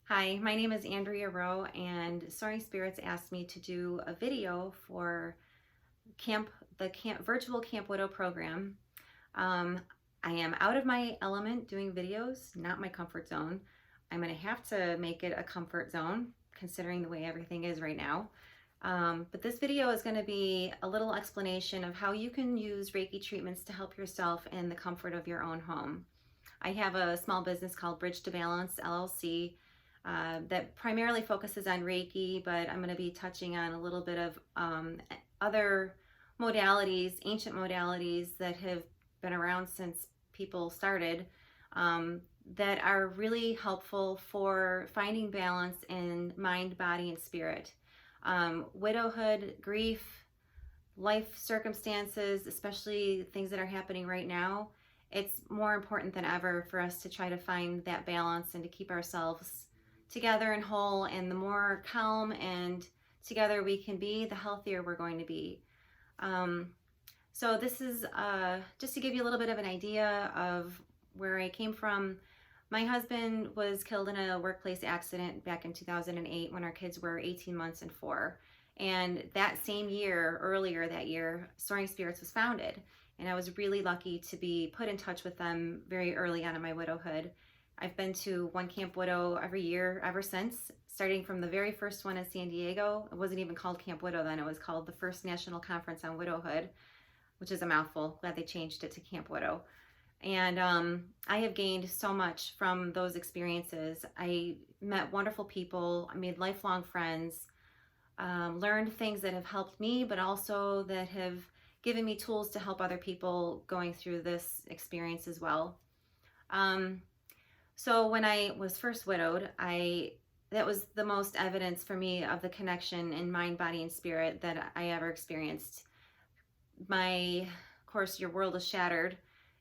Hi, my name is Andrea Row, and Soaring Spirits asked me to do a video for camp, the camp virtual Camp Widow program. Um, I am out of my element doing videos, not my comfort zone. I'm going to have to make it a comfort zone considering the way everything is right now. But this video is going to be a little explanation of how you can use Reiki treatments to help yourself in the comfort of your own home. I have a small business called Bridge to Balance LLC that primarily focuses on Reiki, but I'm going to be touching on a little bit of other modalities, ancient modalities that have been around since people started, that are really helpful for finding balance in mind, body, and spirit. Widowhood, grief, life circumstances, especially things that are happening right now, it's more important than ever for us to try to find that balance and to keep ourselves together and whole. And the more calm and together we can be, the healthier we're going to be. So this is just to give you a little bit of an idea of where I came from. My husband was killed in a workplace accident back in 2008 when our kids were 18 months and 4. And that same year, earlier that year, Soaring Spirits was founded. And I was really lucky to be put in touch with them very early on in my widowhood. I've been to one Camp Widow every year ever since, starting from the very first one in San Diego. It wasn't even called Camp Widow then, it was called the First National Conference on Widowhood, which is a mouthful. Glad they changed it to Camp Widow. And I have gained so much from those experiences. I met wonderful people, I made lifelong friends, learned things that have helped me, but also that have given me tools to help other people going through this experience as well. So when I was first widowed, that was the most evidence for me of the connection in mind, body, and spirit that I ever experienced. Of course, your world is shattered,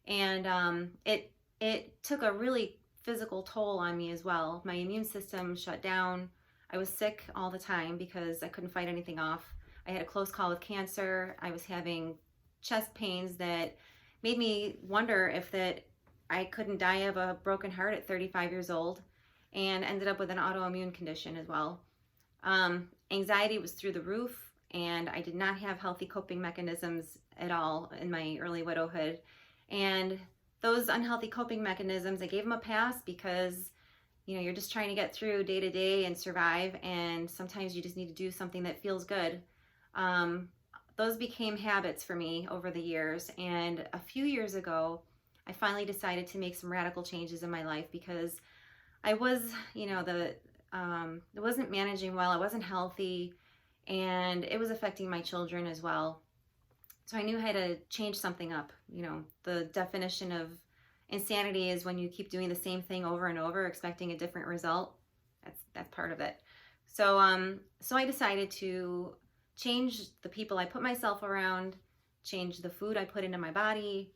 and it took a really physical toll on me as well. My immune system shut down. I was sick all the time because I couldn't fight anything off. I had a close call with cancer. I was having chest pains that made me wonder if that I couldn't die of a broken heart at 35 years old, and ended up with an autoimmune condition as well. Anxiety was through the roof, and I did not have healthy coping mechanisms at all in my early widowhood. And those unhealthy coping mechanisms, I gave them a pass because you're just trying to get through day to day and survive, and sometimes you just need to do something that feels good. Those became habits for me over the years, and a few years ago, I finally decided to make some radical changes in my life because I was, I wasn't managing well, I wasn't healthy, and it was affecting my children as well. So I knew I had to change something up. The definition of insanity is when you keep doing the same thing over and over, expecting a different result. That's part of it. So I decided to change the people I put myself around, change the food I put into my body.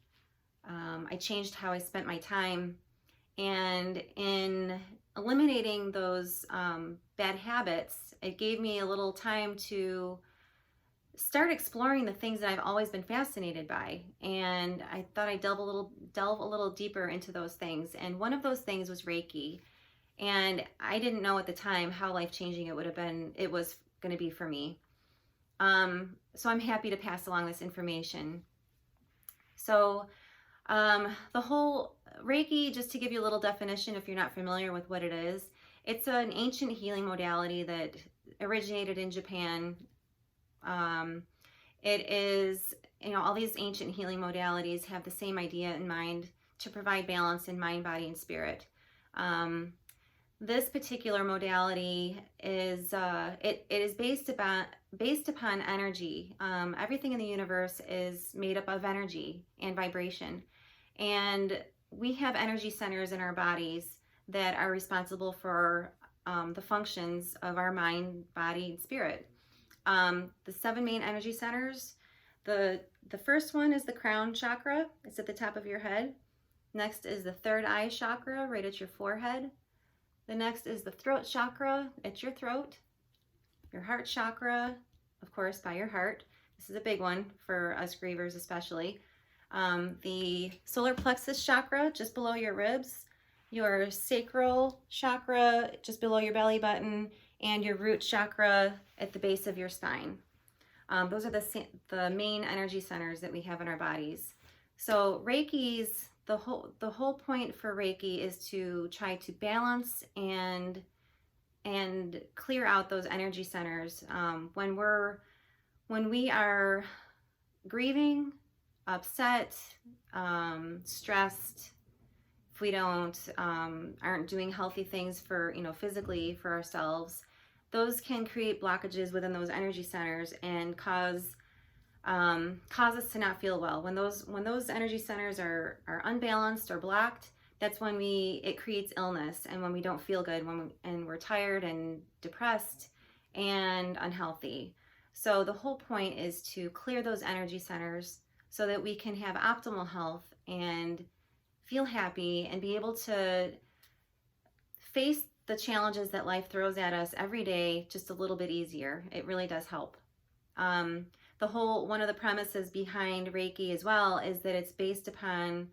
I changed how I spent my time, and in eliminating those bad habits, it gave me a little time to start exploring the things that I've always been fascinated by. And I thought I'd delve a little deeper into those things. And one of those things was Reiki. And I didn't know at the time how life-changing it was going to be for me. So I'm happy to pass along this information. So the whole Reiki, just to give you a little definition if you're not familiar with what it is, it's an ancient healing modality that originated in Japan. It is, all these ancient healing modalities have the same idea in mind, to provide balance in mind, body, and spirit. This particular modality is it is based upon energy. Everything in the universe is made up of energy and vibration, and we have energy centers in our bodies that are responsible for the functions of our mind, body, and spirit. The 7 main energy centers. The first one is the crown chakra. It's at the top of your head. Next is the third eye chakra, right at your forehead. The next is the throat chakra at your throat. Your heart chakra, of course, by your heart. This is a big one for us grievers especially. The solar plexus chakra, just below your ribs. your sacral chakra just below your belly button, and your root chakra at the base of your spine. Those are the main energy centers that we have in our bodies. So the whole point for Reiki is to try to balance and clear out those energy centers. When we are grieving, upset, stressed, if we aren't doing healthy things for, physically for ourselves, those can create blockages within those energy centers and cause us to not feel well. When those energy centers are unbalanced or blocked, that's when it creates illness, and when we don't feel good, and we're tired and depressed and unhealthy. So the whole point is to clear those energy centers so that we can have optimal health and feel happy and be able to face the challenges that life throws at us every day just a little bit easier. It really does help. One of the premises behind Reiki as well is that it's based upon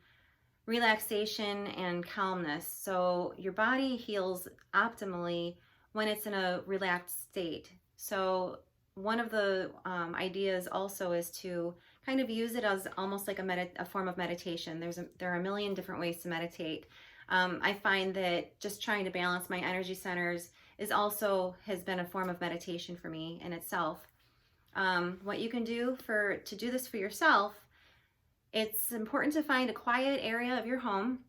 relaxation and calmness. So your body heals optimally when it's in a relaxed state. So one of the ideas also is to kind of use it as almost like a form of meditation. There are a million different ways to meditate. I find that just trying to balance my energy centers has been a form of meditation for me in itself. What you can do to do this for yourself, it's important to find a quiet area of your home.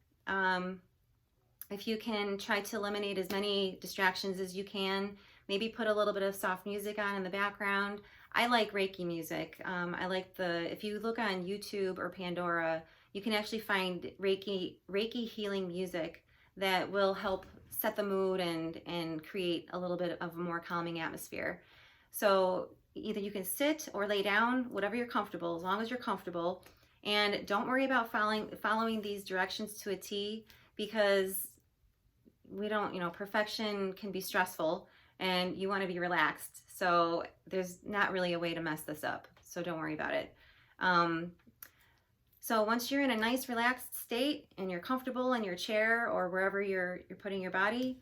If you can, try to eliminate as many distractions as you can. Maybe put a little bit of soft music on in the background. I like Reiki music. If you look on YouTube or Pandora, you can actually find Reiki healing music that will help set the mood and create a little bit of a more calming atmosphere. So either you can sit or lay down, whatever you're comfortable, as long as you're comfortable. And don't worry about following these directions to a T, because perfection can be stressful and you want to be relaxed. So there's not really a way to mess this up. So don't worry about it. So once you're in a nice relaxed state and you're comfortable in your chair or wherever you're putting your body,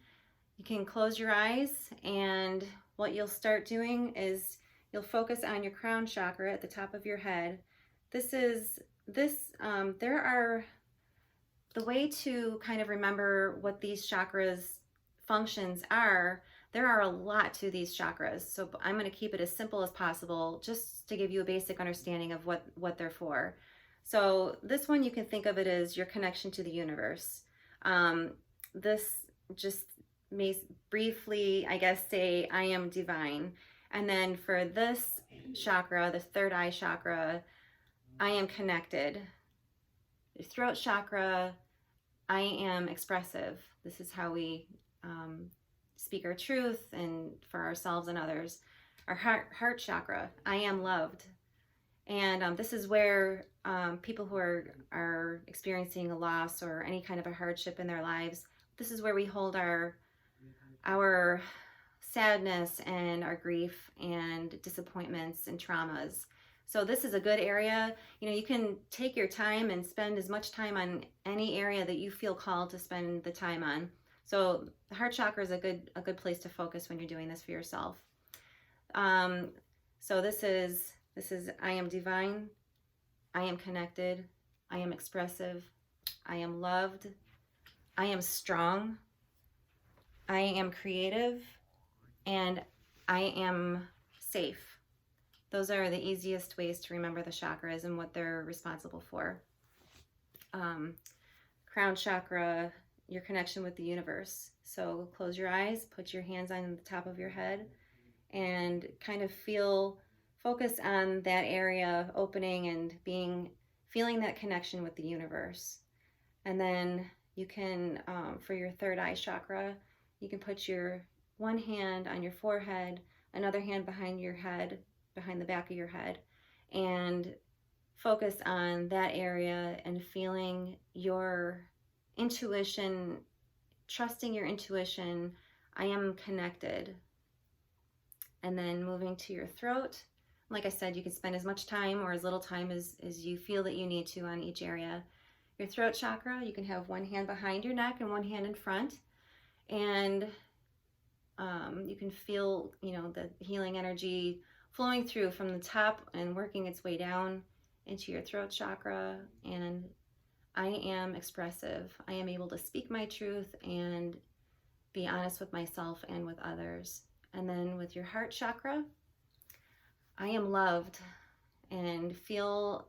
you can close your eyes, and what you'll start doing is you'll focus on your crown chakra at the top of your head. The way to kind of remember what these chakras functions are, there are a lot to these chakras. So I'm going to keep it as simple as possible just to give you a basic understanding of what they're for. So this one, you can think of it as your connection to the universe. This just may briefly, I guess, say, I am divine. And then for this chakra, the third eye chakra, I am connected. The throat chakra, I am expressive. This is how we speak our truth and for ourselves and others. Our heart chakra, I am loved. And this is where people who are experiencing a loss or any kind of a hardship in their lives, this is where we hold our sadness and our grief and disappointments and traumas. So this is a good area. You can take your time and spend as much time on any area that you feel called to spend the time on. So the heart chakra is a good place to focus when you're doing this for yourself. So this is I am divine, I am connected, I am expressive, I am loved, I am strong, I am creative, and I am safe. Those are the easiest ways to remember the chakras and what they're responsible for. Crown chakra, your connection with the universe. So close your eyes, put your hands on the top of your head, and kind of focus on that area opening and feeling that connection with the universe. And then you can, for your third eye chakra, you can put your one hand on your forehead, another hand behind your head, behind the back of your head, and focus on that area and feeling your intuition, trusting your intuition. I am connected. And then moving to your throat. Like I said, you can spend as much time or as little time as you feel that you need to on each area. your throat chakra, you can have one hand behind your neck and one hand in front. And you can feel, the healing energy flowing through from the top and working its way down into your throat chakra. And I am expressive. I am able to speak my truth and be honest with myself and with others. And then with your heart chakra, I am loved, and feel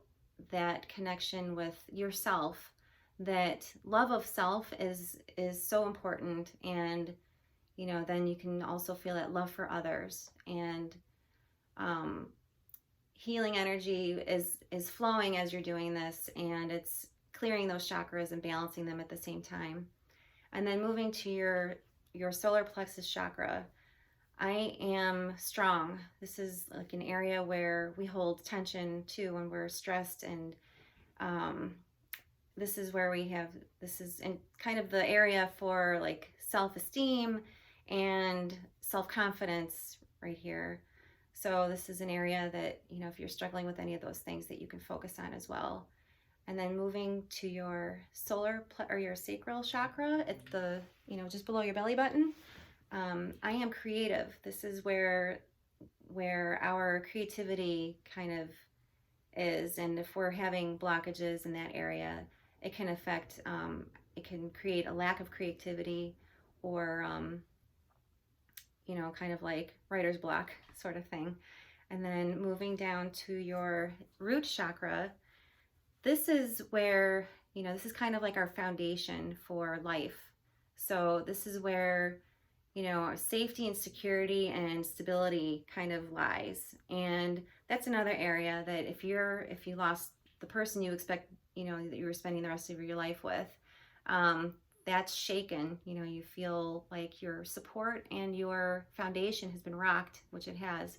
that connection with yourself. That love of self is so important. And then you can also feel that love for others, and healing energy is flowing as you're doing this, and it's clearing those chakras and balancing them at the same time. And then moving to your solar plexus chakra, I am strong. This is like an area where we hold tension too when we're stressed, and this is in kind of the area for like self-esteem and self-confidence right here. So this is an area that, if you're struggling with any of those things, that you can focus on as well. And then moving to your your sacral chakra, it's the, just below your belly button. I am creative. This is where our creativity kind of is. And if we're having blockages in that area, it can affect, it can create a lack of creativity, or kind of like writer's block sort of thing. And then moving down to your root chakra, this is where, this is kind of like our foundation for life. So this is where, safety and security and stability kind of lies. And that's another area that if you lost the person you expect, that you were spending the rest of your life with, that's shaken. You feel like your support and your foundation has been rocked, which it has.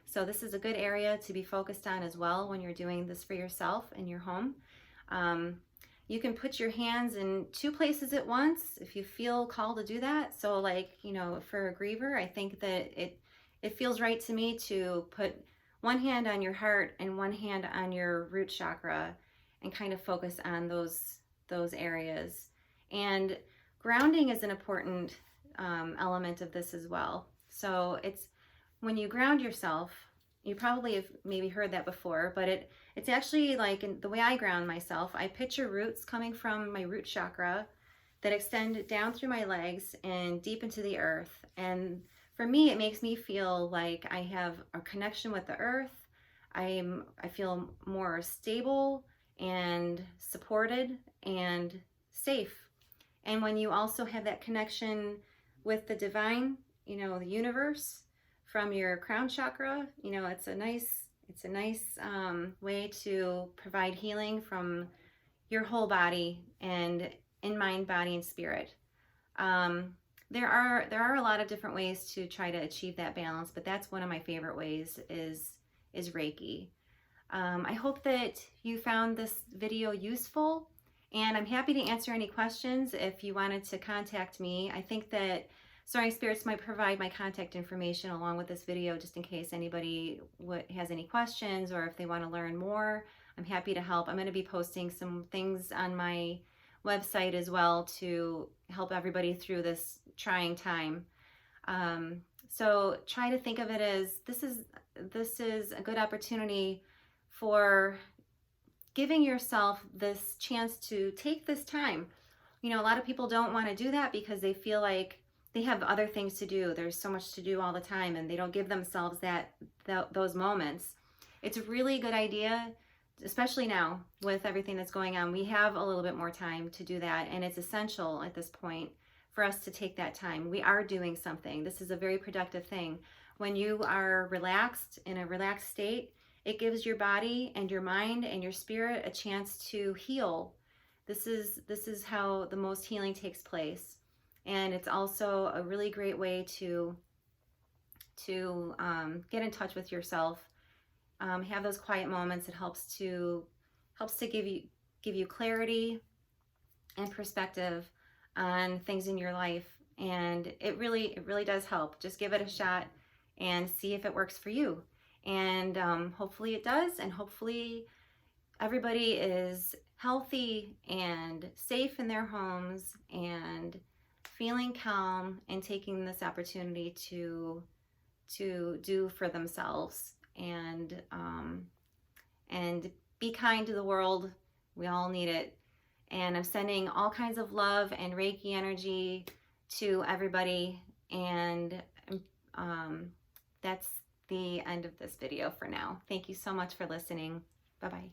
So this is a good area to be focused on as well when you're doing this for yourself in your home. You can put your hands in two places at once if you feel called to do that. So like, for a griever, I think that it feels right to me to put one hand on your heart and one hand on your root chakra and kind of focus on those areas. And grounding is an important element of this as well. So it's when you ground yourself, you probably have maybe heard that before, but it's actually like the way I ground myself. I picture roots coming from my root chakra that extend down through my legs and deep into the earth. And for me, it makes me feel like I have a connection with the earth. I feel more stable and supported and safe. And when you also have that connection with the divine, the universe, from your crown chakra, it's a nice way to provide healing from your whole body, and in mind, body, and spirit. There are a lot of different ways to try to achieve that balance, but that's one of my favorite ways is Reiki. I hope that you found this video useful, and I'm happy to answer any questions if you wanted to contact me. I think that Soaring Spirits might provide my contact information along with this video, just in case anybody has any questions, or if they want to learn more. I'm happy to help. I'm going to be posting some things on my website as well to help everybody through this trying time. So try to think of it as this is a good opportunity for giving yourself this chance to take this time. A lot of people don't want to do that because they feel like they have other things to do. There's so much to do all the time, and they don't give themselves those moments. It's a really good idea, especially now with everything that's going on. We have a little bit more time to do that, and it's essential at this point for us to take that time. We are doing something. This is a very productive thing. When you are relaxed, in a relaxed state, it gives your body and your mind and your spirit a chance to heal. This is how the most healing takes place. And it's also a really great way to get in touch with yourself. Have those quiet moments. It helps to give you clarity and perspective on things in your life, and it really does help. Just give it a shot and see if it works for you. And hopefully it does, and hopefully everybody is healthy and safe in their homes and feeling calm and taking this opportunity to do for themselves and be kind to the world. We all need it. And I'm sending all kinds of love and Reiki energy to everybody. And that's the end of this video for now. Thank you so much for listening. Bye-bye.